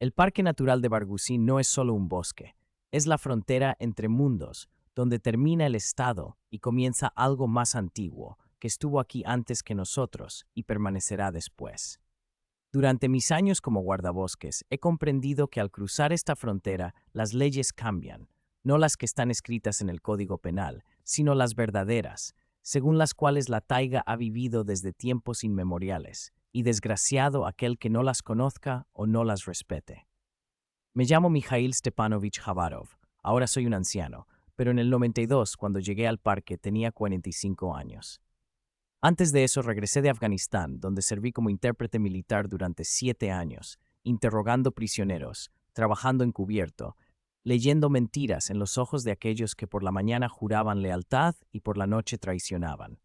El Parque Natural de Barguzín no es solo un bosque, es la frontera entre mundos, donde termina el estado y comienza algo más antiguo, que estuvo aquí antes que nosotros y permanecerá después. Durante mis años como guardabosques, he comprendido que al cruzar esta frontera, las leyes cambian, no las que están escritas en el Código Penal, sino las verdaderas, según las cuales la taiga ha vivido desde tiempos inmemoriales, y desgraciado aquel que no las conozca o no las respete. Me llamo Mikhail Stepanovich Javarov, ahora soy un anciano, pero en el 92, cuando llegué al parque, tenía 45 años. Antes de eso regresé de Afganistán, donde serví como intérprete militar durante 7 años, interrogando prisioneros, trabajando encubierto, leyendo mentiras en los ojos de aquellos que por la mañana juraban lealtad y por la noche traicionaban.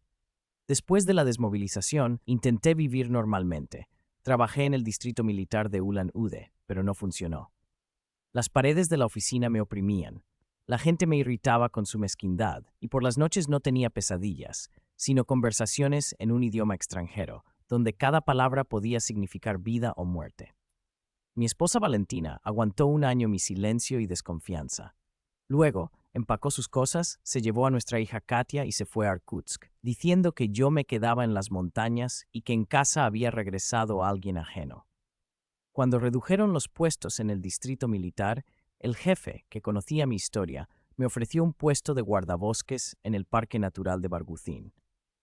Después de la desmovilización, intenté vivir normalmente. Trabajé en el distrito militar de Ulan-Ude, pero no funcionó. Las paredes de la oficina me oprimían. La gente me irritaba con su mezquindad, y por las noches no tenía pesadillas, sino conversaciones en un idioma extranjero, donde cada palabra podía significar vida o muerte. Mi esposa Valentina aguantó un año mi silencio y desconfianza. Luego, empacó sus cosas, se llevó a nuestra hija Katia y se fue a Irkutsk, diciendo que yo me quedaba en las montañas y que en casa había regresado alguien ajeno. Cuando redujeron los puestos en el distrito militar, el jefe, que conocía mi historia, me ofreció un puesto de guardabosques en el Parque Natural de Barguzín.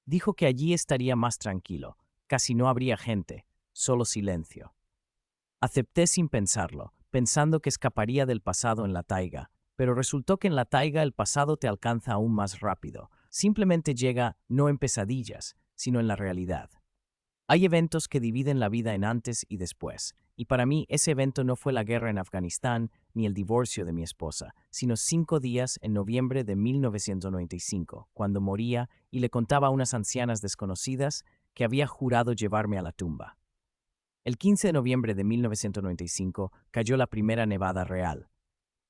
Dijo que allí estaría más tranquilo, casi no habría gente, solo silencio. Acepté sin pensarlo, pensando que escaparía del pasado en la taiga, pero resultó que en la taiga el pasado te alcanza aún más rápido. Simplemente llega no en pesadillas, sino en la realidad. Hay eventos que dividen la vida en antes y después, y para mí ese evento no fue la guerra en Afganistán ni el divorcio de mi esposa, sino 5 días en noviembre de 1995, cuando moría y le contaba a unas ancianas desconocidas que había jurado llevarme a la tumba. El 15 de noviembre de 1995 cayó la primera nevada real,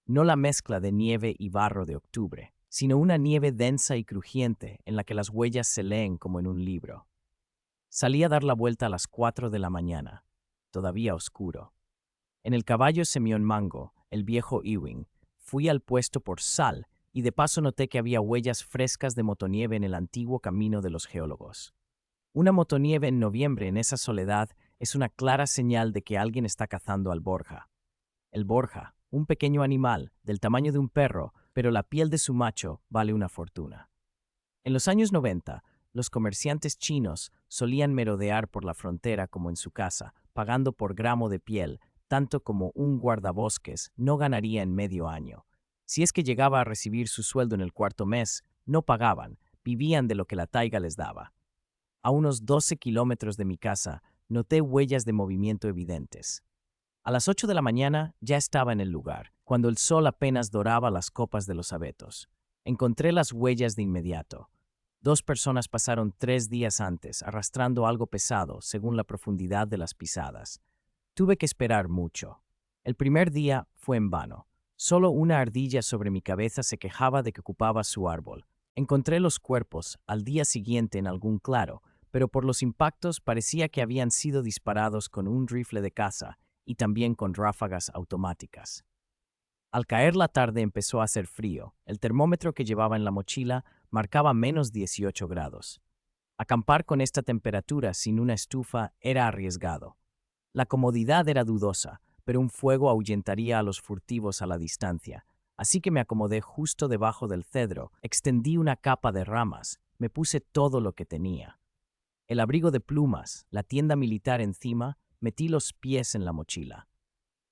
no la mezcla de nieve y barro de octubre, sino una nieve densa y crujiente en la que las huellas se leen como en un libro. Salí a dar la vuelta a las 4 de la mañana, todavía oscuro. En el caballo Semyon Mango, el viejo Ewing, fui al puesto por sal y de paso noté que había huellas frescas de motonieve en el antiguo camino de los geólogos. Una motonieve en noviembre en esa soledad es una clara señal de que alguien está cazando al Borja. El Borja, un pequeño animal del tamaño de un perro, pero la piel de su macho vale una fortuna. En los años 90, los comerciantes chinos solían merodear por la frontera como en su casa, pagando por gramo de piel, tanto como un guardabosques no ganaría en medio año. Si es que llegaba a recibir su sueldo en el cuarto mes, no pagaban, vivían de lo que la taiga les daba. A unos 12 kilómetros de mi casa, noté huellas de movimiento evidentes. A las 8 de la mañana ya estaba en el lugar, cuando el sol apenas doraba las copas de los abetos. Encontré las huellas de inmediato. 2 personas pasaron 3 días antes, arrastrando algo pesado, según la profundidad de las pisadas. Tuve que esperar mucho. El primer día fue en vano. Solo una ardilla sobre mi cabeza se quejaba de que ocupaba su árbol. Encontré los cuerpos al día siguiente en algún claro, pero por los impactos parecía que habían sido disparados con un rifle de caza y también con ráfagas automáticas. Al caer la tarde empezó a hacer frío. El termómetro que llevaba en la mochila marcaba menos 18 grados. Acampar con esta temperatura sin una estufa era arriesgado. La comodidad era dudosa, pero un fuego ahuyentaría a los furtivos a la distancia. Así que me acomodé justo debajo del cedro, extendí una capa de ramas, me puse todo lo que tenía. El abrigo de plumas, la tienda militar encima, metí los pies en la mochila.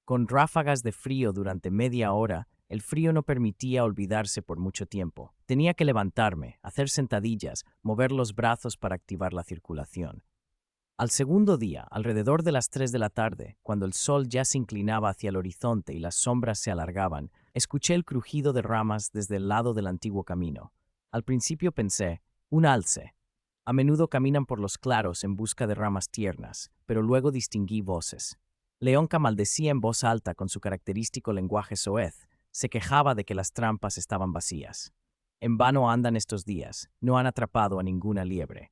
Con ráfagas de frío durante media hora, el frío no permitía olvidarse por mucho tiempo. Tenía que levantarme, hacer sentadillas, mover los brazos para activar la circulación. Al segundo día, alrededor de las 3 de la tarde, cuando el sol ya se inclinaba hacia el horizonte y las sombras se alargaban, escuché el crujido de ramas desde el lado del antiguo camino. Al principio pensé, un alce. A menudo caminan por los claros en busca de ramas tiernas, pero luego distinguí voces. Leonca maldecía en voz alta con su característico lenguaje soez. Se quejaba de que las trampas estaban vacías. En vano andan estos días, no han atrapado a ninguna liebre.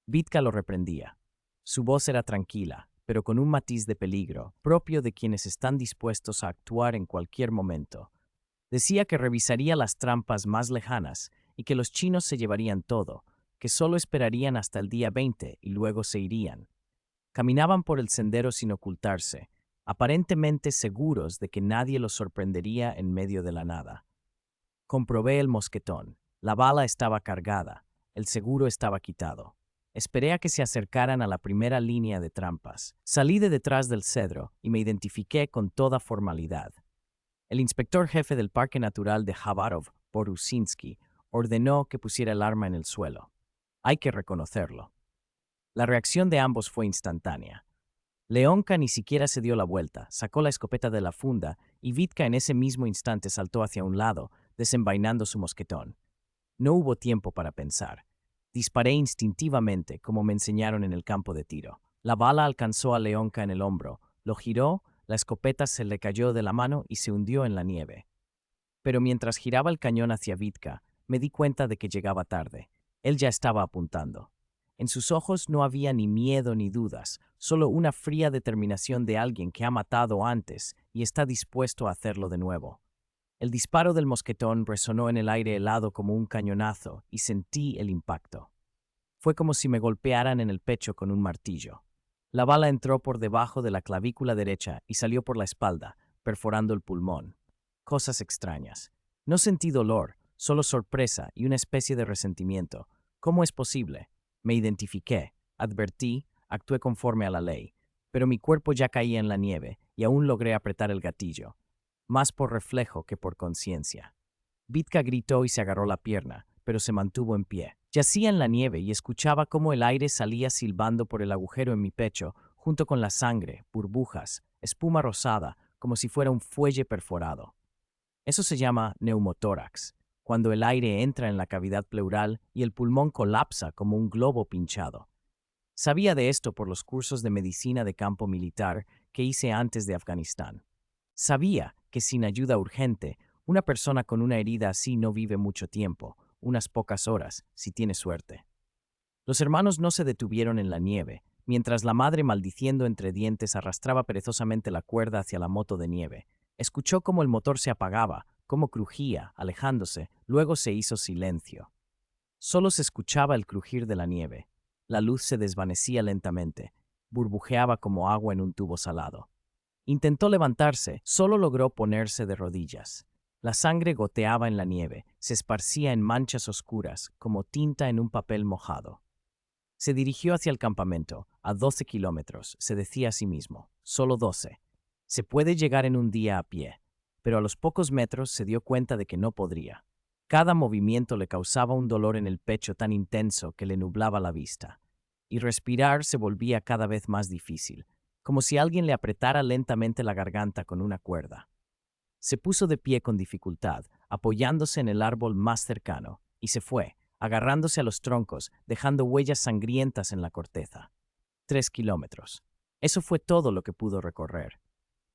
Vitka lo reprendía. Su voz era tranquila, pero con un matiz de peligro, propio de quienes están dispuestos a actuar en cualquier momento. Decía que revisaría las trampas más lejanas y que los chinos se llevarían todo, que solo esperarían hasta el día 20 y luego se irían. Caminaban por el sendero sin ocultarse, aparentemente seguros de que nadie los sorprendería en medio de la nada. Comprobé el mosquetón. La bala estaba cargada, el seguro estaba quitado. Esperé a que se acercaran a la primera línea de trampas. Salí de detrás del cedro y me identifiqué con toda formalidad. El inspector jefe del Parque Natural de Javarov, Borusinsky, ordenó que pusiera el arma en el suelo. Hay que reconocerlo. La reacción de ambos fue instantánea. Leonka ni siquiera se dio la vuelta, sacó la escopeta de la funda y Vitka en ese mismo instante saltó hacia un lado, desenvainando su mosquetón. No hubo tiempo para pensar. Disparé instintivamente, como me enseñaron en el campo de tiro. La bala alcanzó a Leonka en el hombro, lo giró, la escopeta se le cayó de la mano y se hundió en la nieve. Pero mientras giraba el cañón hacia Vitka, me di cuenta de que llegaba tarde. Él ya estaba apuntando. En sus ojos no había ni miedo ni dudas, solo una fría determinación de alguien que ha matado antes y está dispuesto a hacerlo de nuevo. El disparo del mosquetón resonó en el aire helado como un cañonazo y sentí el impacto. Fue como si me golpearan en el pecho con un martillo. La bala entró por debajo de la clavícula derecha y salió por la espalda, perforando el pulmón. Cosas extrañas. No sentí dolor, solo sorpresa y una especie de resentimiento. ¿Cómo es posible? Me identifiqué, advertí, actué conforme a la ley, pero mi cuerpo ya caía en la nieve y aún logré apretar el gatillo, más por reflejo que por conciencia. Vitka gritó y se agarró la pierna, pero se mantuvo en pie. Yacía en la nieve y escuchaba cómo el aire salía silbando por el agujero en mi pecho, junto con la sangre, burbujas, espuma rosada, como si fuera un fuelle perforado. Eso se llama neumotórax, cuando el aire entra en la cavidad pleural y el pulmón colapsa como un globo pinchado. Sabía de esto por los cursos de medicina de campo militar que hice antes de Afganistán. Sabía que sin ayuda urgente, una persona con una herida así no vive mucho tiempo, unas pocas horas, si tiene suerte. Los hermanos no se detuvieron en la nieve, mientras la madre, maldiciendo entre dientes, arrastraba perezosamente la cuerda hacia la moto de nieve. Escuchó cómo el motor se apagaba, cómo crujía, alejándose, luego se hizo silencio. Solo se escuchaba el crujir de la nieve. La luz se desvanecía lentamente, burbujeaba como agua en un tubo salado. Intentó levantarse, solo logró ponerse de rodillas. La sangre goteaba en la nieve, se esparcía en manchas oscuras, como tinta en un papel mojado. Se dirigió hacia el campamento, a 12 kilómetros, se decía a sí mismo, solo 12. Se puede llegar en un día a pie, pero a los pocos metros se dio cuenta de que no podría. Cada movimiento le causaba un dolor en el pecho tan intenso que le nublaba la vista, y respirar se volvía cada vez más difícil, como si alguien le apretara lentamente la garganta con una cuerda. Se puso de pie con dificultad, apoyándose en el árbol más cercano, y se fue, agarrándose a los troncos, dejando huellas sangrientas en la corteza. 3 kilómetros. Eso fue todo lo que pudo recorrer.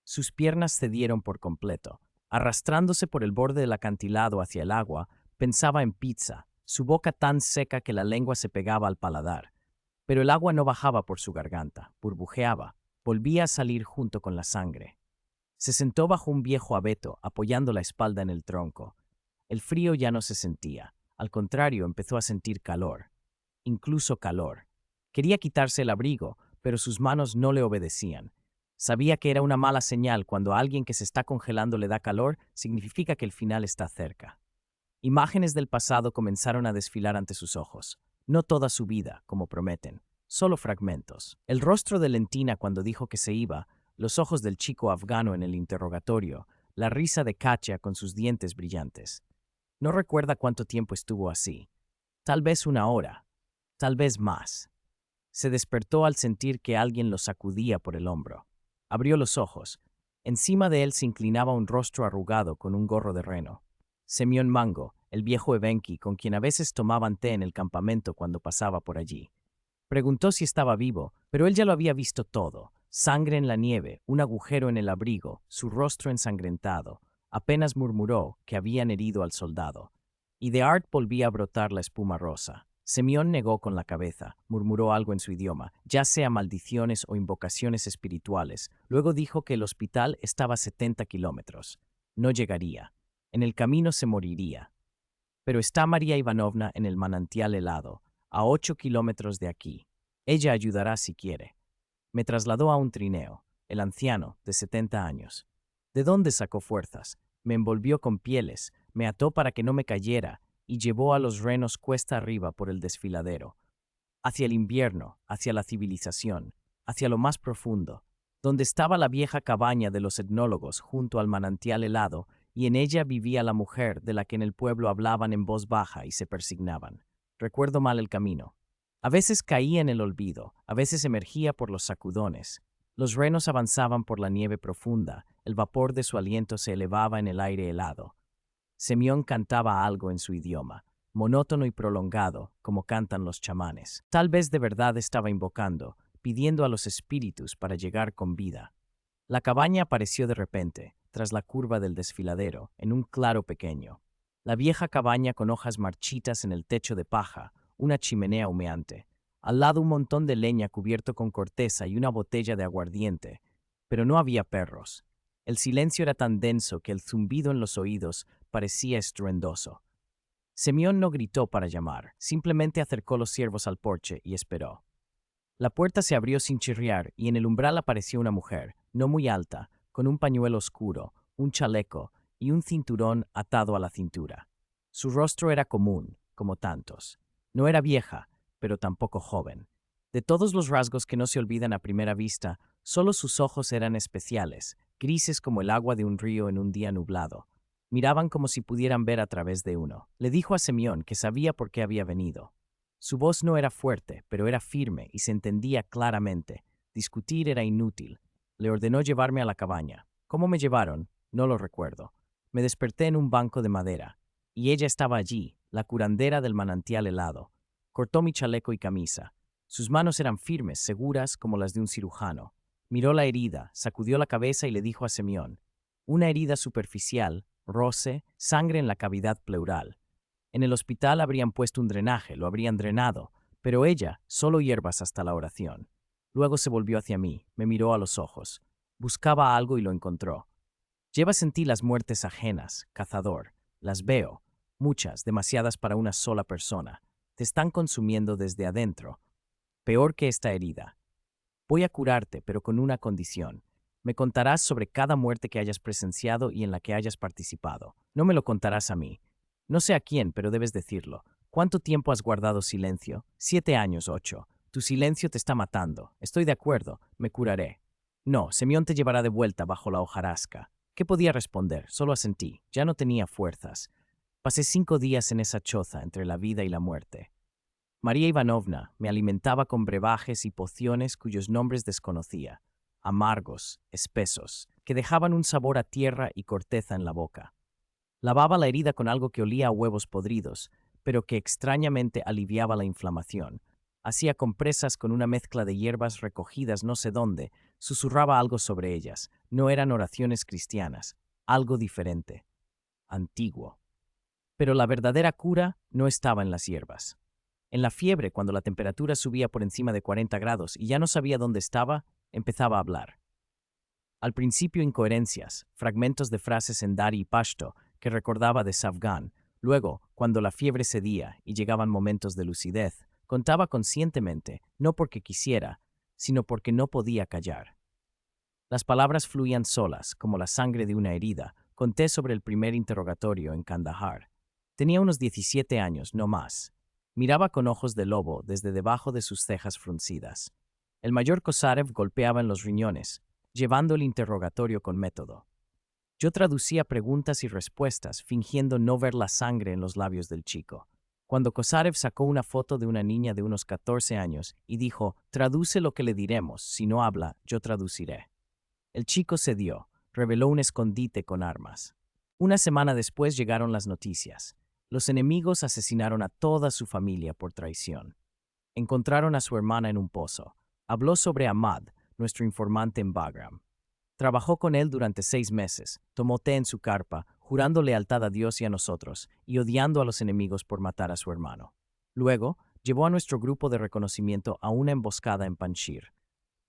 Sus piernas cedieron por completo. Arrastrándose por el borde del acantilado hacia el agua, pensaba en pizza, su boca tan seca que la lengua se pegaba al paladar. Pero el agua no bajaba por su garganta, burbujeaba, volvía a salir junto con la sangre. Se sentó bajo un viejo abeto, apoyando la espalda en el tronco. El frío ya no se sentía, al contrario, empezó a sentir calor. Incluso calor. Quería quitarse el abrigo, pero sus manos no le obedecían. Sabía que era una mala señal cuando a alguien que se está congelando le da calor, significa que el final está cerca. Imágenes del pasado comenzaron a desfilar ante sus ojos. No toda su vida, como prometen, solo fragmentos. El rostro de Lentina cuando dijo que se iba, los ojos del chico afgano en el interrogatorio, la risa de Katya con sus dientes brillantes. No recuerda cuánto tiempo estuvo así. Tal vez una hora, tal vez más. Se despertó al sentir que alguien lo sacudía por el hombro. Abrió los ojos. Encima de él se inclinaba un rostro arrugado con un gorro de reno. Semyon Mango, el viejo Evenki, con quien a veces tomaban té en el campamento cuando pasaba por allí. Preguntó si estaba vivo, pero él ya lo había visto todo. Sangre en la nieve, un agujero en el abrigo, su rostro ensangrentado. Apenas murmuró que habían herido al soldado. Y de Art volvía a brotar la espuma rosa. Simeón negó con la cabeza, murmuró algo en su idioma, ya sea maldiciones o invocaciones espirituales. Luego dijo que el hospital estaba a 70 kilómetros. No llegaría. En el camino se moriría. Pero está María Ivanovna en el manantial helado, a 8 kilómetros de aquí. Ella ayudará si quiere. Me trasladó a un trineo, el anciano, de 70 años. ¿De dónde sacó fuerzas? Me envolvió con pieles, me ató para que no me cayera y llevó a los renos cuesta arriba por el desfiladero, hacia el invierno, hacia la civilización, hacia lo más profundo, donde estaba la vieja cabaña de los etnólogos junto al manantial helado, y en ella vivía la mujer de la que en el pueblo hablaban en voz baja y se persignaban. Recuerdo mal el camino. A veces caía en el olvido, a veces emergía por los sacudones. Los renos avanzaban por la nieve profunda, el vapor de su aliento se elevaba en el aire helado. Simeón cantaba algo en su idioma, monótono y prolongado, como cantan los chamanes. Tal vez de verdad estaba invocando, pidiendo a los espíritus para llegar con vida. La cabaña apareció de repente, tras la curva del desfiladero, en un claro pequeño. La vieja cabaña con hojas marchitas en el techo de paja, una chimenea humeante. Al lado un montón de leña cubierto con corteza y una botella de aguardiente. Pero no había perros. El silencio era tan denso que el zumbido en los oídos parecía estruendoso. Simeón no gritó para llamar, simplemente acercó los ciervos al porche y esperó. La puerta se abrió sin chirriar y en el umbral apareció una mujer, no muy alta, con un pañuelo oscuro, un chaleco y un cinturón atado a la cintura. Su rostro era común, como tantos. No era vieja, pero tampoco joven. De todos los rasgos que no se olvidan a primera vista, solo sus ojos eran especiales, grises como el agua de un río en un día nublado. Miraban como si pudieran ver a través de uno. Le dijo a Simeón que sabía por qué había venido. Su voz no era fuerte, pero era firme y se entendía claramente. Discutir era inútil. Le ordenó llevarme a la cabaña. ¿Cómo me llevaron? No lo recuerdo. Me desperté en un banco de madera, y ella estaba allí, la curandera del manantial helado. Cortó mi chaleco y camisa. Sus manos eran firmes, seguras como las de un cirujano. Miró la herida, sacudió la cabeza y le dijo a Simeón: una herida superficial, roce, sangre en la cavidad pleural. En el hospital habrían puesto un drenaje, lo habrían drenado, pero ella, solo hierbas hasta la oración. Luego se volvió hacia mí, me miró a los ojos. Buscaba algo y lo encontró. Llevas en ti las muertes ajenas, cazador. Las veo, muchas, demasiadas para una sola persona. Te están consumiendo desde adentro. Peor que esta herida. Voy a curarte, pero con una condición. Me contarás sobre cada muerte que hayas presenciado y en la que hayas participado. No me lo contarás a mí. No sé a quién, pero debes decirlo. ¿Cuánto tiempo has guardado silencio? 7 años, 8. Tu silencio te está matando. Estoy de acuerdo, me curaré. No, Simeón te llevará de vuelta bajo la hojarasca. ¿Qué podía responder? Solo asentí. Ya no tenía fuerzas. Pasé 5 días en esa choza entre la vida y la muerte. María Ivanovna me alimentaba con brebajes y pociones cuyos nombres desconocía, amargos, espesos, que dejaban un sabor a tierra y corteza en la boca. Lavaba la herida con algo que olía a huevos podridos, pero que extrañamente aliviaba la inflamación. Hacía compresas con una mezcla de hierbas recogidas no sé dónde, susurraba algo sobre ellas. No eran oraciones cristianas, algo diferente, antiguo. Pero la verdadera cura no estaba en las hierbas. En la fiebre, cuando la temperatura subía por encima de 40 grados y ya no sabía dónde estaba, empezaba a hablar. Al principio incoherencias, fragmentos de frases en Dari y Pashto que recordaba de Savgan. Luego, cuando la fiebre cedía y llegaban momentos de lucidez, contaba conscientemente, no porque quisiera, sino porque no podía callar. Las palabras fluían solas, como la sangre de una herida. Conté sobre el primer interrogatorio en Kandahar. Tenía unos 17 años, no más. Miraba con ojos de lobo desde debajo de sus cejas fruncidas. El mayor Kosarev golpeaba en los riñones, llevando el interrogatorio con método. Yo traducía preguntas y respuestas, fingiendo no ver la sangre en los labios del chico. Cuando Kosarev sacó una foto de una niña de unos 14 años y dijo: traduce lo que le diremos, si no habla, yo traduciré. El chico cedió, reveló un escondite con armas. Una semana después llegaron las noticias. Los enemigos asesinaron a toda su familia por traición. Encontraron a su hermana en un pozo. Habló sobre Ahmad, nuestro informante en Bagram. Trabajó con él durante 6 meses, tomó té en su carpa, jurando lealtad a Dios y a nosotros, y odiando a los enemigos por matar a su hermano. Luego, llevó a nuestro grupo de reconocimiento a una emboscada en Panjshir.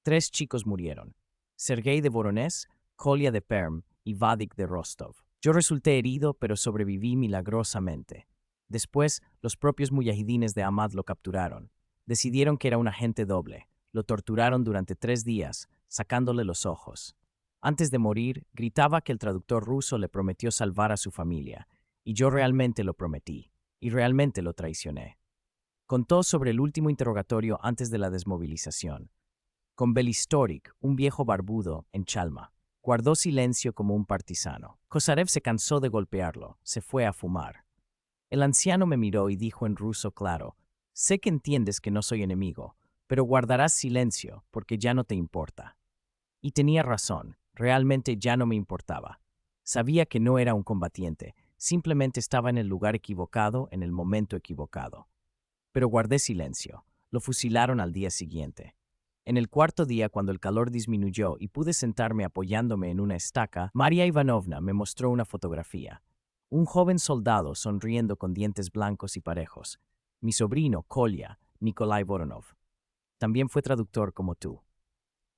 3 chicos murieron: Sergei de Voronezh, Kolya de Perm y Vadik de Rostov. Yo resulté herido, pero sobreviví milagrosamente. Después, los propios mujahidines de Ahmad lo capturaron. Decidieron que era un agente doble. Lo torturaron durante 3 días, sacándole los ojos. Antes de morir, gritaba que el traductor ruso le prometió salvar a su familia, y yo realmente lo prometí, y realmente lo traicioné. Contó sobre el último interrogatorio antes de la desmovilización. Con Belistorik, un viejo barbudo, en Chalma. Guardó silencio como un partisano. Kosarev se cansó de golpearlo, se fue a fumar. El anciano me miró y dijo en ruso claro: «Sé que entiendes que no soy enemigo, pero guardarás silencio porque ya no te importa». Y tenía razón, realmente ya no me importaba. Sabía que no era un combatiente, simplemente estaba en el lugar equivocado en el momento equivocado. Pero guardé silencio. Lo fusilaron al día siguiente. En el cuarto día, cuando el calor disminuyó y pude sentarme apoyándome en una estaca, María Ivanovna me mostró una fotografía. Un joven soldado sonriendo con dientes blancos y parejos. Mi sobrino, Kolya, Nikolai Voronov. También fue traductor como tú.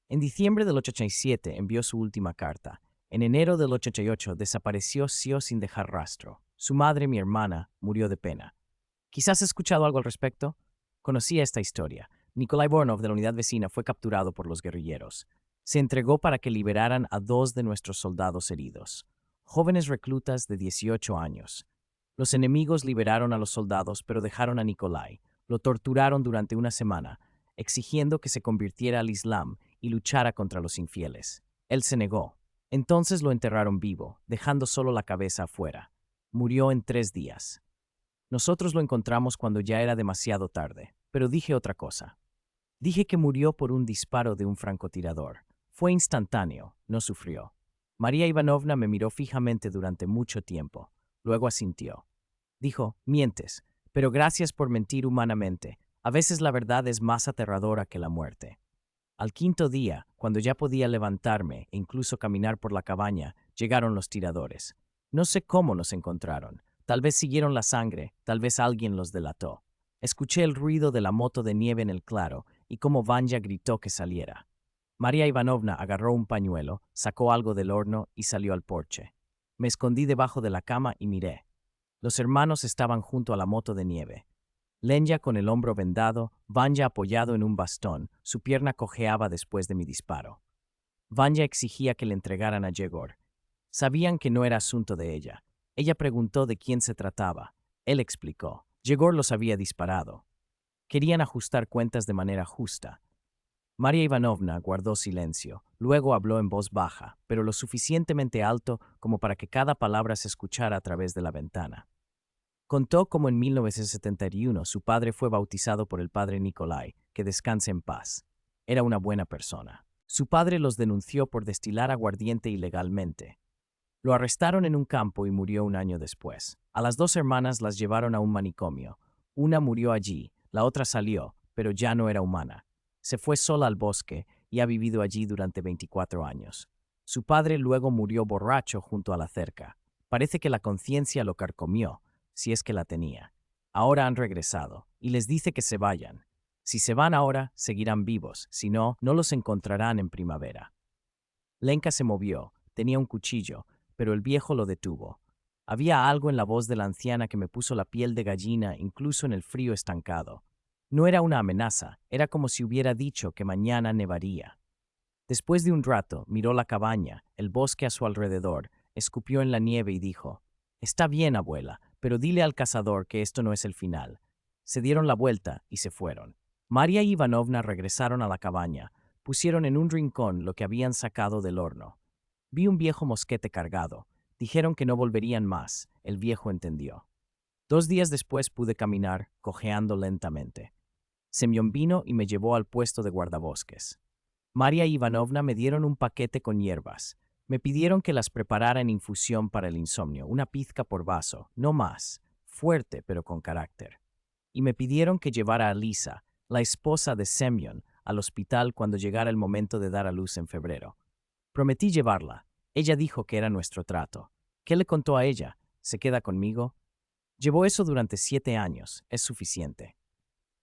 En diciembre del 87 envió su última carta. En enero del 88 desapareció sin dejar rastro. Su madre, mi hermana, murió de pena. ¿Quizás has escuchado algo al respecto? Conocía esta historia. Nikolai Voronov de la unidad vecina fue capturado por los guerrilleros. Se entregó para que liberaran a 2 de nuestros soldados heridos, jóvenes reclutas de 18 años. Los enemigos liberaron a los soldados, pero dejaron a Nikolai. Lo torturaron durante una semana, exigiendo que se convirtiera al Islam y luchara contra los infieles. Él se negó. Entonces lo enterraron vivo, dejando solo la cabeza afuera. Murió en 3 días. Nosotros lo encontramos cuando ya era demasiado tarde, pero dije otra cosa. Dije que murió por un disparo de un francotirador. Fue instantáneo, no sufrió. María Ivanovna me miró fijamente durante mucho tiempo. Luego asintió. Dijo: «Mientes, pero gracias por mentir humanamente. A veces la verdad es más aterradora que la muerte». Al quinto día, cuando ya podía levantarme e incluso caminar por la cabaña, llegaron los tiradores. No sé cómo nos encontraron. Tal vez siguieron la sangre, tal vez alguien los delató. Escuché el ruido de la moto de nieve en el claro y cómo Vanya gritó que saliera. María Ivanovna agarró un pañuelo, sacó algo del horno y salió al porche. Me escondí debajo de la cama y miré. Los hermanos estaban junto a la moto de nieve. Lenya con el hombro vendado, Vanya apoyado en un bastón, su pierna cojeaba después de mi disparo. Vanya exigía que le entregaran a Yegor. Sabían que no era asunto de ella. Ella preguntó de quién se trataba. Él explicó. Yegor los había disparado. Querían ajustar cuentas de manera justa. María Ivanovna guardó silencio. Luego habló en voz baja, pero lo suficientemente alto como para que cada palabra se escuchara a través de la ventana. Contó cómo en 1971 su padre fue bautizado por el padre Nikolai, que descanse en paz. Era una buena persona. Su padre los denunció por destilar aguardiente ilegalmente. Lo arrestaron en un campo y murió un año después. A las 2 hermanas las llevaron a un manicomio. Una murió allí, la otra salió, pero ya no era humana. Se fue sola al bosque y ha vivido allí durante 24 años. Su padre luego murió borracho junto a la cerca. Parece que la conciencia lo carcomió, si es que la tenía. Ahora han regresado, y les dice que se vayan. Si se van ahora, seguirán vivos, si no, no los encontrarán en primavera. Lenka se movió, tenía un cuchillo, pero el viejo lo detuvo. Había algo en la voz de la anciana que me puso la piel de gallina incluso en el frío estancado. No era una amenaza, era como si hubiera dicho que mañana nevaría. Después de un rato, miró la cabaña, el bosque a su alrededor, escupió en la nieve y dijo: «Está bien, abuela, pero dile al cazador que esto no es el final». Se dieron la vuelta y se fueron. María y Ivanovna regresaron a la cabaña, pusieron en un rincón lo que habían sacado del horno. Vi un viejo mosquete cargado. Dijeron que no volverían más. El viejo entendió. 2 días después pude caminar, cojeando lentamente. Semyon vino y me llevó al puesto de guardabosques. María y Ivanovna me dieron un paquete con hierbas. Me pidieron que las preparara en infusión para el insomnio, una pizca por vaso, no más, fuerte pero con carácter. Y me pidieron que llevara a Lisa, la esposa de Semyon, al hospital cuando llegara el momento de dar a luz en febrero. Prometí llevarla. Ella dijo que era nuestro trato. ¿Qué le contó a ella? ¿Se queda conmigo? Llevó eso durante 7 años. Es suficiente.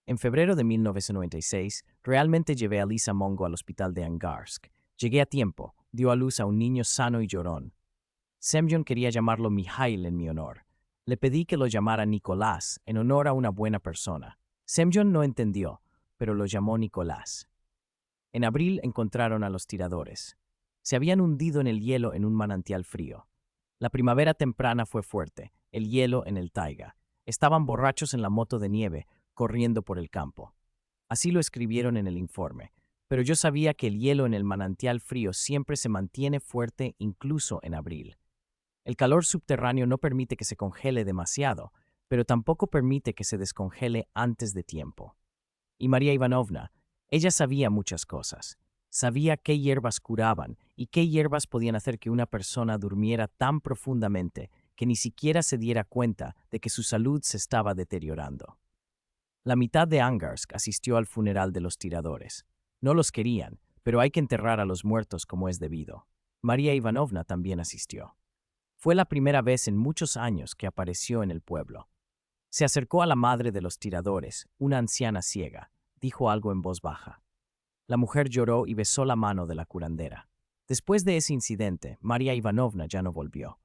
En febrero de 1996, realmente llevé a Lisa Mongo al hospital de Angarsk. Llegué a tiempo, dio a luz a un niño sano y llorón. Semyon quería llamarlo Mijail en mi honor. Le pedí que lo llamara Nicolás, en honor a una buena persona. Semyon no entendió, pero lo llamó Nicolás. En abril encontraron a los tiradores. Se habían hundido en el hielo en un manantial frío. La primavera temprana fue fuerte, el hielo en el taiga. Estaban borrachos en la moto de nieve, corriendo por el campo. Así lo escribieron en el informe, pero yo sabía que el hielo en el manantial frío siempre se mantiene fuerte incluso en abril. El calor subterráneo no permite que se congele demasiado, pero tampoco permite que se descongele antes de tiempo. Y María Ivanovna, ella sabía muchas cosas. Sabía qué hierbas curaban y qué hierbas podían hacer que una persona durmiera tan profundamente que ni siquiera se diera cuenta de que su salud se estaba deteriorando. La mitad de Angarsk asistió al funeral de los tiradores. No los querían, pero hay que enterrar a los muertos como es debido. María Ivanovna también asistió. Fue la primera vez en muchos años que apareció en el pueblo. Se acercó a la madre de los tiradores, una anciana ciega. Dijo algo en voz baja. La mujer lloró y besó la mano de la curandera. Después de ese incidente, María Ivanovna ya no volvió.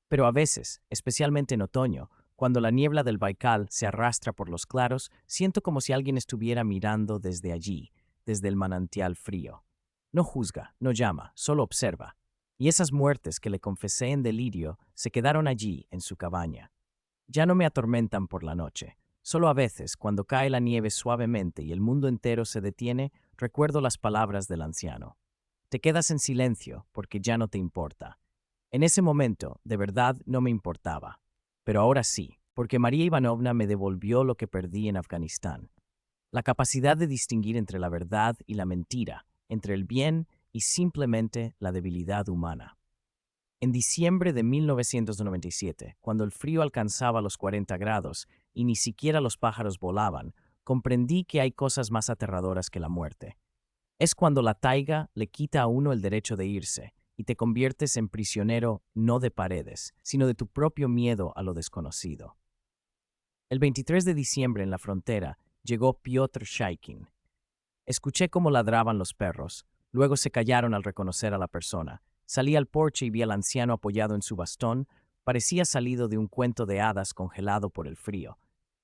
Pero a veces, especialmente en otoño, cuando la niebla del Baikal se arrastra por los claros, siento como si alguien estuviera mirando desde allí, desde el manantial frío. No juzga, no llama, solo observa. Y esas muertes que le confesé en delirio se quedaron allí, en su cabaña. Ya no me atormentan por la noche. Solo a veces, cuando cae la nieve suavemente y el mundo entero se detiene, recuerdo las palabras del anciano. Te quedas en silencio porque ya no te importa. En ese momento, de verdad, no me importaba. Pero ahora sí, porque María Ivanovna me devolvió lo que perdí en Afganistán. La capacidad de distinguir entre la verdad y la mentira, entre el bien y simplemente la debilidad humana. En diciembre de 1997, cuando el frío alcanzaba los 40 grados y ni siquiera los pájaros volaban, comprendí que hay cosas más aterradoras que la muerte. Es cuando la taiga le quita a uno el derecho de irse y te conviertes en prisionero no de paredes, sino de tu propio miedo a lo desconocido. El 23 de diciembre en la frontera llegó Piotr Shaikin. Escuché cómo ladraban los perros, luego se callaron al reconocer a la persona. Salí al porche y vi al anciano apoyado en su bastón. Parecía salido de un cuento de hadas congelado por el frío.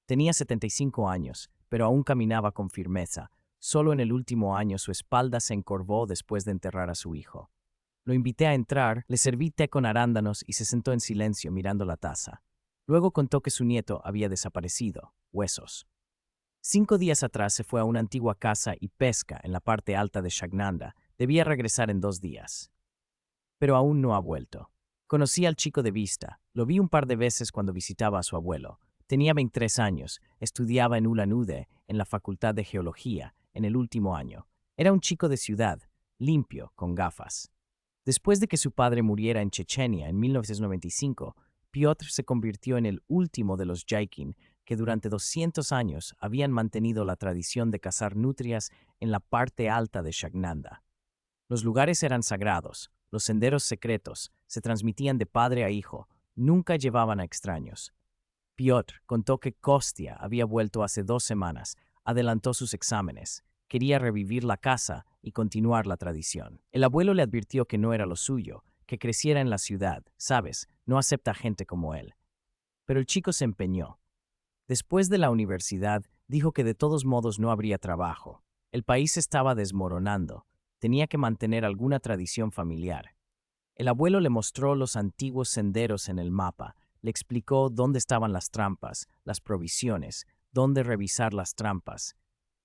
Tenía 75 años, pero aún caminaba con firmeza. Solo en el último año su espalda se encorvó después de enterrar a su hijo. Lo invité a entrar, le serví té con arándanos y se sentó en silencio mirando la taza. Luego contó que su nieto había desaparecido, huesos. 5 días atrás se fue a una antigua casa y pesca en la parte alta de Shagnanda. Debía regresar en 2 días. Pero aún no ha vuelto. Conocí al chico de vista. Lo vi un par de veces cuando visitaba a su abuelo. Tenía 23 años. Estudiaba en Ulan-Ude, en la Facultad de Geología, en el último año. Era un chico de ciudad, limpio, con gafas. Después de que su padre muriera en Chechenia en 1995, Piotr se convirtió en el último de los Yaikin que durante 200 años habían mantenido la tradición de cazar nutrias en la parte alta de Shagnanda. Los lugares eran sagrados, los senderos secretos, se transmitían de padre a hijo, nunca llevaban a extraños. Piotr contó que Kostia había vuelto hace 2 semanas, adelantó sus exámenes, quería revivir la casa y continuar la tradición. El abuelo le advirtió que no era lo suyo, que creciera en la ciudad, sabes, no acepta gente como él. Pero el chico se empeñó. Después de la universidad, dijo que de todos modos no habría trabajo. El país estaba desmoronando. Tenía que mantener alguna tradición familiar. El abuelo le mostró los antiguos senderos en el mapa, le explicó dónde estaban las trampas, las provisiones, dónde revisar las trampas.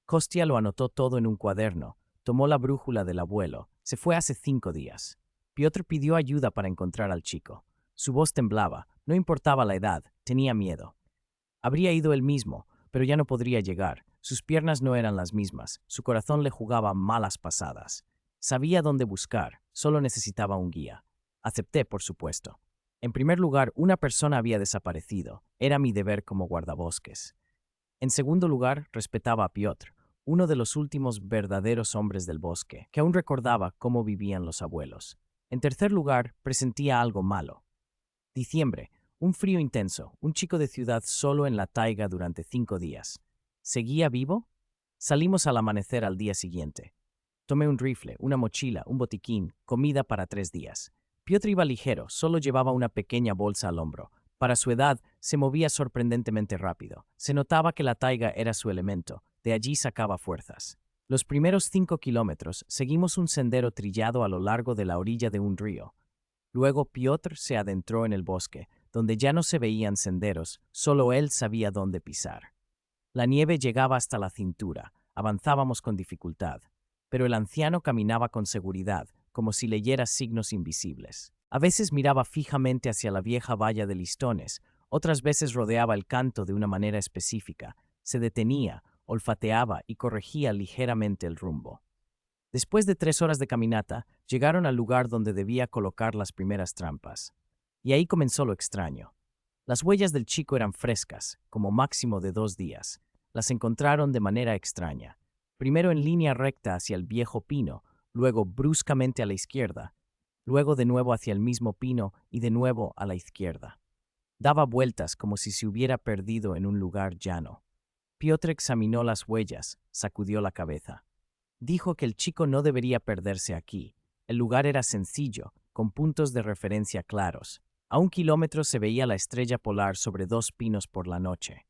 Kostia lo anotó todo en un cuaderno, tomó la brújula del abuelo, se fue hace 5 días. Piotr pidió ayuda para encontrar al chico. Su voz temblaba, no importaba la edad, tenía miedo. Habría ido él mismo, pero ya no podría llegar. Sus piernas no eran las mismas, su corazón le jugaba malas pasadas. Sabía dónde buscar, solo necesitaba un guía. Acepté, por supuesto. En primer lugar, una persona había desaparecido. Era mi deber como guardabosques. En segundo lugar, respetaba a Piotr, uno de los últimos verdaderos hombres del bosque, que aún recordaba cómo vivían los abuelos. En tercer lugar, presentía algo malo. Diciembre, un frío intenso, un chico de ciudad solo en la taiga durante 5 días. ¿Seguía vivo? Salimos al amanecer al día siguiente. Tomé un rifle, una mochila, un botiquín, comida para 3 días. Piotr iba ligero, solo llevaba una pequeña bolsa al hombro. Para su edad, se movía sorprendentemente rápido. Se notaba que la taiga era su elemento, de allí sacaba fuerzas. Los primeros 5 kilómetros seguimos un sendero trillado a lo largo de la orilla de un río. Luego Piotr se adentró en el bosque, donde ya no se veían senderos, solo él sabía dónde pisar. La nieve llegaba hasta la cintura, avanzábamos con dificultad, pero el anciano caminaba con seguridad, como si leyera signos invisibles. A veces miraba fijamente hacia la vieja valla de listones, otras veces rodeaba el canto de una manera específica, se detenía, olfateaba y corregía ligeramente el rumbo. Después de 3 horas de caminata, llegaron al lugar donde debía colocar las primeras trampas. Y ahí comenzó lo extraño. Las huellas del chico eran frescas, como máximo de 2 días. Las encontraron de manera extraña. Primero en línea recta hacia el viejo pino, luego bruscamente a la izquierda, luego de nuevo hacia el mismo pino y de nuevo a la izquierda. Daba vueltas como si se hubiera perdido en un lugar llano. Piotr examinó las huellas, sacudió la cabeza. Dijo que el chico no debería perderse aquí. El lugar era sencillo, con puntos de referencia claros. A 1 kilómetro se veía la estrella polar sobre 2 pinos por la noche.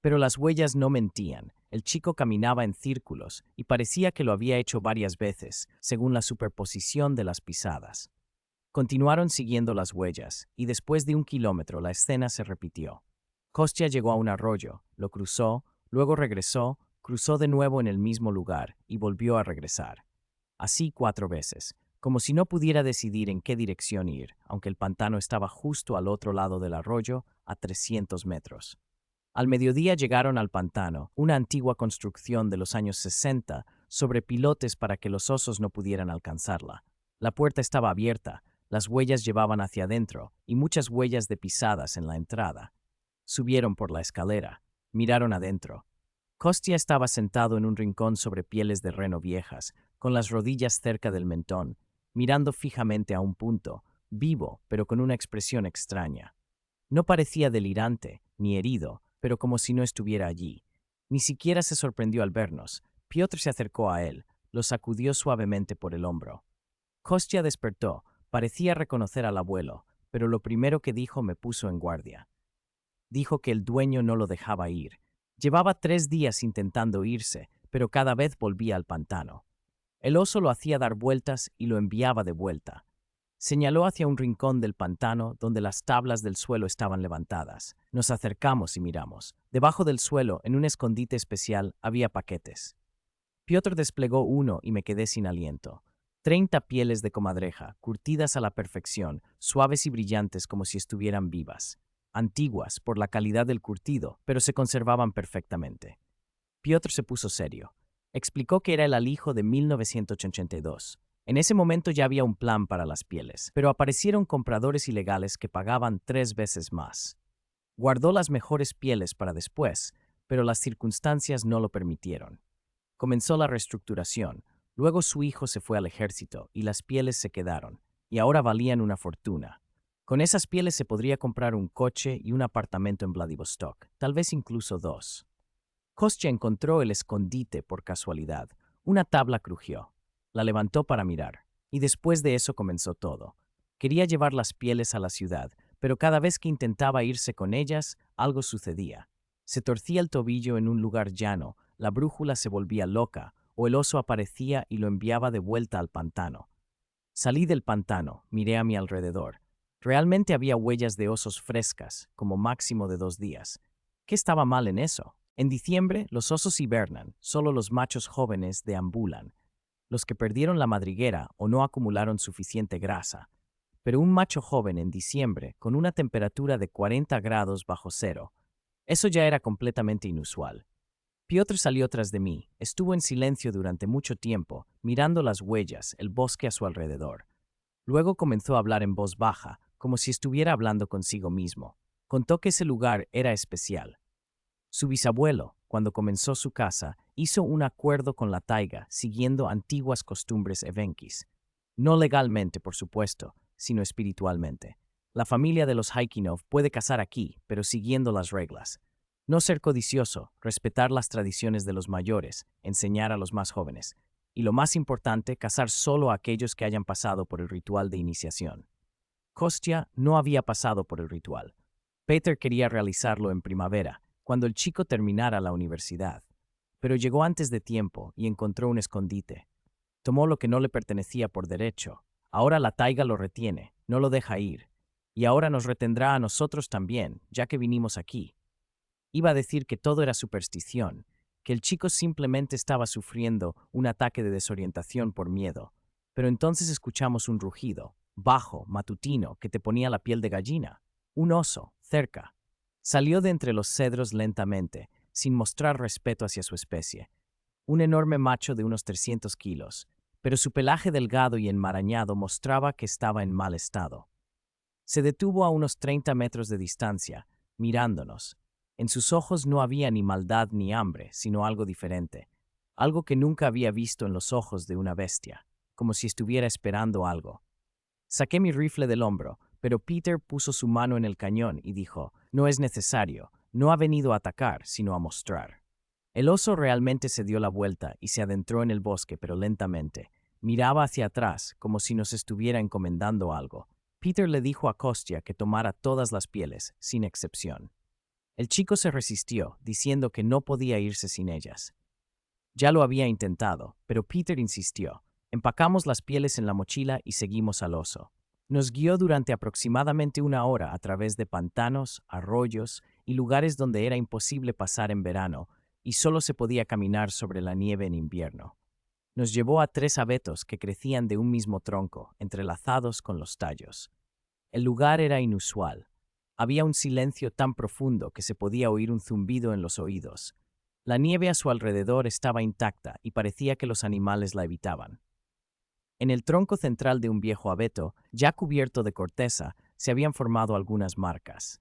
Pero las huellas no mentían. El chico caminaba en círculos y parecía que lo había hecho varias veces, según la superposición de las pisadas. Continuaron siguiendo las huellas, y después de 1 kilómetro la escena se repitió. Kostya llegó a un arroyo, lo cruzó, luego regresó, cruzó de nuevo en el mismo lugar y volvió a regresar. Así 4 veces, como si no pudiera decidir en qué dirección ir, aunque el pantano estaba justo al otro lado del arroyo, a 300 metros. Al mediodía llegaron al pantano, una antigua construcción de los años 60, sobre pilotes para que los osos no pudieran alcanzarla. La puerta estaba abierta, las huellas llevaban hacia adentro, y muchas huellas de pisadas en la entrada. Subieron por la escalera, miraron adentro. Kostya estaba sentado en un rincón sobre pieles de reno viejas, con las rodillas cerca del mentón, mirando fijamente a un punto, vivo, pero con una expresión extraña. No parecía delirante, ni herido, pero como si no estuviera allí. Ni siquiera se sorprendió al vernos. Piotr se acercó a él, lo sacudió suavemente por el hombro. Kostya despertó, parecía reconocer al abuelo, pero lo primero que dijo me puso en guardia. Dijo que el dueño no lo dejaba ir. Llevaba 3 días intentando irse, pero cada vez volvía al pantano. El oso lo hacía dar vueltas y lo enviaba de vuelta. Señaló hacia un rincón del pantano donde las tablas del suelo estaban levantadas. Nos acercamos y miramos. Debajo del suelo, en un escondite especial, había paquetes. Piotr desplegó uno y me quedé sin aliento. 30 pieles de comadreja, curtidas a la perfección, suaves y brillantes como si estuvieran vivas. Antiguas por la calidad del curtido, pero se conservaban perfectamente. Piotr se puso serio. Explicó que era el alijo de 1982. En ese momento ya había un plan para las pieles, pero aparecieron compradores ilegales que pagaban 3 veces más. Guardó las mejores pieles para después, pero las circunstancias no lo permitieron. Comenzó la reestructuración, luego su hijo se fue al ejército y las pieles se quedaron, y ahora valían una fortuna. Con esas pieles se podría comprar un coche y un apartamento en Vladivostok, tal vez incluso 2. Kostya encontró el escondite por casualidad. Una tabla crujió. La levantó para mirar, y después de eso comenzó todo. Quería llevar las pieles a la ciudad, pero cada vez que intentaba irse con ellas, algo sucedía. Se torcía el tobillo en un lugar llano, la brújula se volvía loca, o el oso aparecía y lo enviaba de vuelta al pantano. Salí del pantano, miré a mi alrededor. Realmente había huellas de osos frescas, como máximo de 2 días. ¿Qué estaba mal en eso? En diciembre, los osos hibernan, solo los machos jóvenes deambulan, los que perdieron la madriguera o no acumularon suficiente grasa. Pero un macho joven en diciembre, con una temperatura de 40 grados bajo cero, eso ya era completamente inusual. Piotr salió tras de mí, estuvo en silencio durante mucho tiempo, mirando las huellas, el bosque a su alrededor. Luego comenzó a hablar en voz baja, como si estuviera hablando consigo mismo. Contó que ese lugar era especial. Su bisabuelo, cuando comenzó su casa, hizo un acuerdo con la taiga, siguiendo antiguas costumbres evenkis. No legalmente, por supuesto, sino espiritualmente. La familia de los Haikinov puede cazar aquí, pero siguiendo las reglas. No ser codicioso, respetar las tradiciones de los mayores, enseñar a los más jóvenes. Y lo más importante, casar solo a aquellos que hayan pasado por el ritual de iniciación. Kostya no había pasado por el ritual. Peter quería realizarlo en primavera, cuando el chico terminara la universidad. Pero llegó antes de tiempo y encontró un escondite. Tomó lo que no le pertenecía por derecho. Ahora la taiga lo retiene, no lo deja ir. Y ahora nos retendrá a nosotros también, ya que vinimos aquí. Iba a decir que todo era superstición, que el chico simplemente estaba sufriendo un ataque de desorientación por miedo. Pero entonces escuchamos un rugido, bajo, matutino, que te ponía la piel de gallina. Un oso, cerca. Salió de entre los cedros lentamente, sin mostrar respeto hacia su especie. Un enorme macho de unos 300 kilos, pero su pelaje delgado y enmarañado mostraba que estaba en mal estado. Se detuvo a unos 30 metros de distancia, mirándonos. En sus ojos no había ni maldad ni hambre, sino algo diferente, algo que nunca había visto en los ojos de una bestia, como si estuviera esperando algo. Saqué mi rifle del hombro, pero Peter puso su mano en el cañón y dijo, «No es necesario, no ha venido a atacar, sino a mostrar». El oso realmente se dio la vuelta y se adentró en el bosque, pero lentamente. Miraba hacia atrás, como si nos estuviera encomendando algo. Peter le dijo a Kostya que tomara todas las pieles, sin excepción. El chico se resistió, diciendo que no podía irse sin ellas. Ya lo había intentado, pero Peter insistió. Empacamos las pieles en la mochila y seguimos al oso. Nos guió durante aproximadamente una hora a través de pantanos, arroyos y lugares donde era imposible pasar en verano y solo se podía caminar sobre la nieve en invierno. Nos llevó a 3 abetos que crecían de un mismo tronco, entrelazados con los tallos. El lugar era inusual. Había un silencio tan profundo que se podía oír un zumbido en los oídos. La nieve a su alrededor estaba intacta y parecía que los animales la evitaban. En el tronco central de un viejo abeto, ya cubierto de corteza, se habían formado algunas marcas.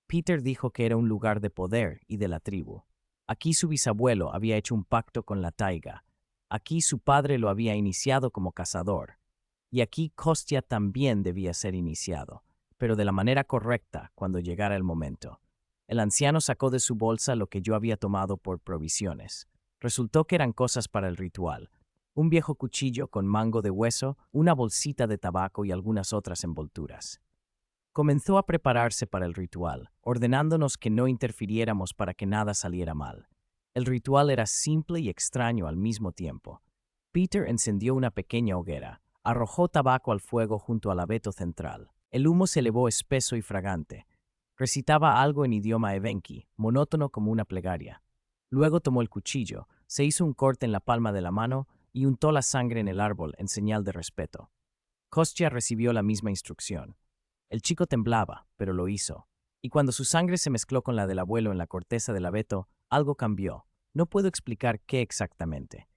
Peter dijo que era un lugar de poder y de la tribu. Aquí su bisabuelo había hecho un pacto con la taiga. Aquí su padre lo había iniciado como cazador. Y aquí Kostya también debía ser iniciado, pero de la manera correcta cuando llegara el momento. El anciano sacó de su bolsa lo que yo había tomado por provisiones. Resultó que eran cosas para el ritual. Un viejo cuchillo con mango de hueso, una bolsita de tabaco y algunas otras envolturas. Comenzó a prepararse para el ritual, ordenándonos que no interfiriéramos para que nada saliera mal. El ritual era simple y extraño al mismo tiempo. Peter encendió una pequeña hoguera, arrojó tabaco al fuego junto al abeto central. El humo se elevó espeso y fragante. Recitaba algo en idioma evenki, monótono como una plegaria. Luego tomó el cuchillo, se hizo un corte en la palma de la mano y untó la sangre en el árbol en señal de respeto. Kostya recibió la misma instrucción. El chico temblaba, pero lo hizo. Y cuando su sangre se mezcló con la del abuelo en la corteza del abeto, algo cambió. No puedo explicar qué exactamente.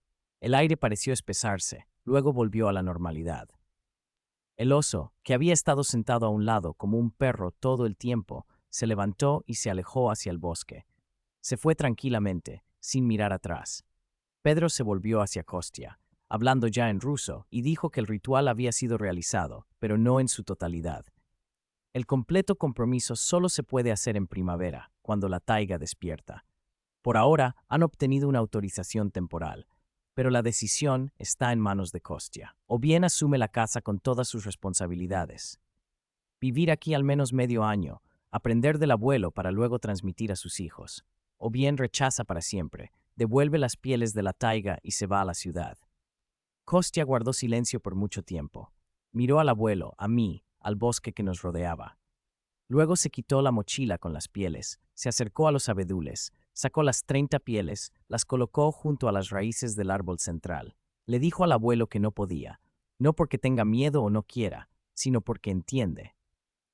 El aire pareció espesarse, luego volvió a la normalidad. El oso, que había estado sentado a un lado como un perro todo el tiempo, se levantó y se alejó hacia el bosque. Se fue tranquilamente, sin mirar atrás. Pedro se volvió hacia Kostya, hablando ya en ruso, y dijo que el ritual había sido realizado, pero no en su totalidad. El completo compromiso solo se puede hacer en primavera, cuando la taiga despierta. Por ahora han obtenido una autorización temporal, pero la decisión está en manos de Kostya. O bien asume la casa con todas sus responsabilidades. Vivir aquí al menos medio año, aprender del abuelo para luego transmitir a sus hijos. O bien rechaza para siempre, devuelve las pieles de la taiga y se va a la ciudad. Kostya guardó silencio por mucho tiempo. Miró al abuelo, a mí, al bosque que nos rodeaba. Luego se quitó la mochila con las pieles, se acercó a los abedules, sacó las 30 pieles, las colocó junto a las raíces del árbol central. Le dijo al abuelo que no podía, no porque tenga miedo o no quiera, sino porque entiende.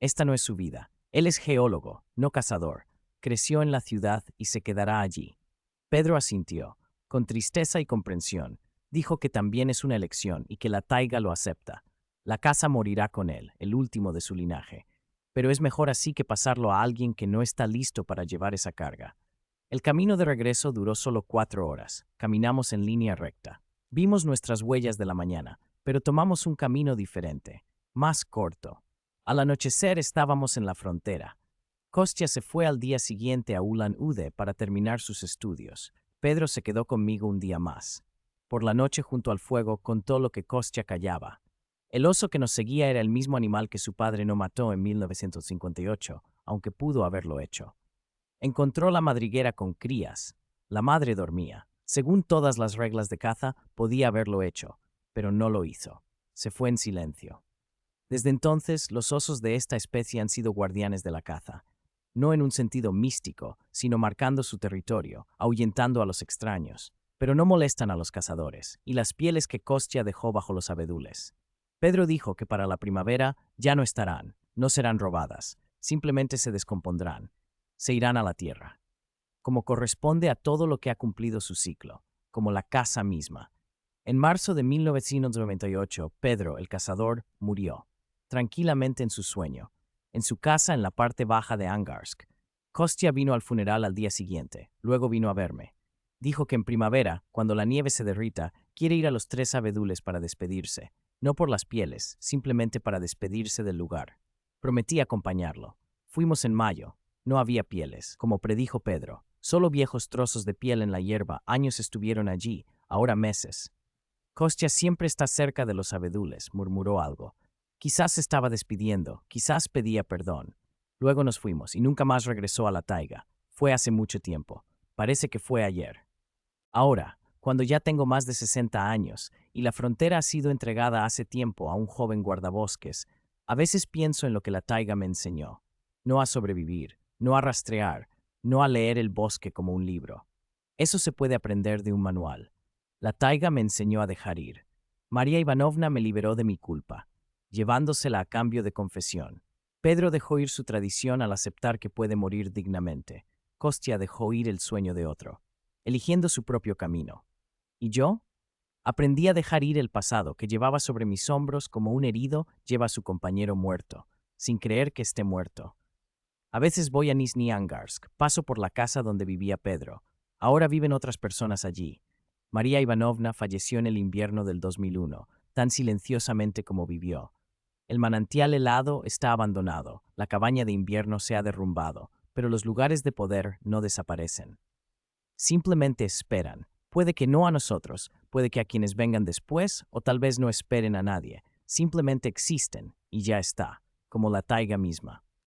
Esta no es su vida. Él es geólogo, no cazador. Creció en la ciudad y se quedará allí. Pedro asintió, con tristeza y comprensión. Dijo que también es una elección y que la taiga lo acepta. La casa morirá con él, el último de su linaje. Pero es mejor así que pasarlo a alguien que no está listo para llevar esa carga. El camino de regreso duró solo 4 horas. Caminamos en línea recta. Vimos nuestras huellas de la mañana, pero tomamos un camino diferente, más corto. Al anochecer estábamos en la frontera. Kostya se fue al día siguiente a Ulan-Ude para terminar sus estudios. Pedro se quedó conmigo un día más. Por la noche junto al fuego contó lo que Kostya callaba. El oso que nos seguía era el mismo animal que su padre no mató en 1958, aunque pudo haberlo hecho. Encontró la madriguera con crías. La madre dormía. Según todas las reglas de caza, podía haberlo hecho, pero no lo hizo. Se fue en silencio. Desde entonces, los osos de esta especie han sido guardianes de la caza, no en un sentido místico, sino marcando su territorio, ahuyentando a los extraños, pero no molestan a los cazadores, y las pieles que Kostya dejó bajo los abedules. Pedro dijo que para la primavera ya no estarán, no serán robadas, simplemente se descompondrán, se irán a la tierra, como corresponde a todo lo que ha cumplido su ciclo, como la caza misma. En marzo de 1998, Pedro, el cazador, murió, tranquilamente en su sueño, en su casa en la parte baja de Angarsk. Kostya vino al funeral al día siguiente, luego vino a verme. Dijo que en primavera, cuando la nieve se derrita, quiere ir a los 3 abedules para despedirse, no por las pieles, simplemente para despedirse del lugar. Prometí acompañarlo. Fuimos en mayo. No había pieles, como predijo Pedro. Solo viejos trozos de piel en la hierba. Años estuvieron allí, ahora meses. Kostya siempre está cerca de los abedules, murmuró algo. Quizás se estaba despidiendo, quizás pedía perdón. Luego nos fuimos y nunca más regresó a la taiga. Fue hace mucho tiempo. Parece que fue ayer. Ahora, cuando ya tengo más de 60 años y la frontera ha sido entregada hace tiempo a un joven guardabosques, a veces pienso en lo que la taiga me enseñó. No a sobrevivir, no a rastrear, no a leer el bosque como un libro. Eso se puede aprender de un manual. La taiga me enseñó a dejar ir. María Ivanovna me liberó de mi culpa, llevándosela a cambio de confesión. Pedro dejó ir su tradición al aceptar que puede morir dignamente. Kostya dejó ir el sueño de otro, eligiendo su propio camino. ¿Y yo? Aprendí a dejar ir el pasado que llevaba sobre mis hombros como un herido lleva a su compañero muerto, sin creer que esté muerto. A veces voy a Nizhny Angarsk, paso por la casa donde vivía Pedro. Ahora viven otras personas allí. María Ivanovna falleció en el invierno del 2001, tan silenciosamente como vivió. El manantial helado está abandonado, la cabaña de invierno se ha derrumbado, pero los lugares de poder no desaparecen. Simplemente esperan. Puede que no a nosotros, puede que a quienes vengan después, o tal vez no esperen a nadie. Simplemente existen, y ya está, como la taiga misma.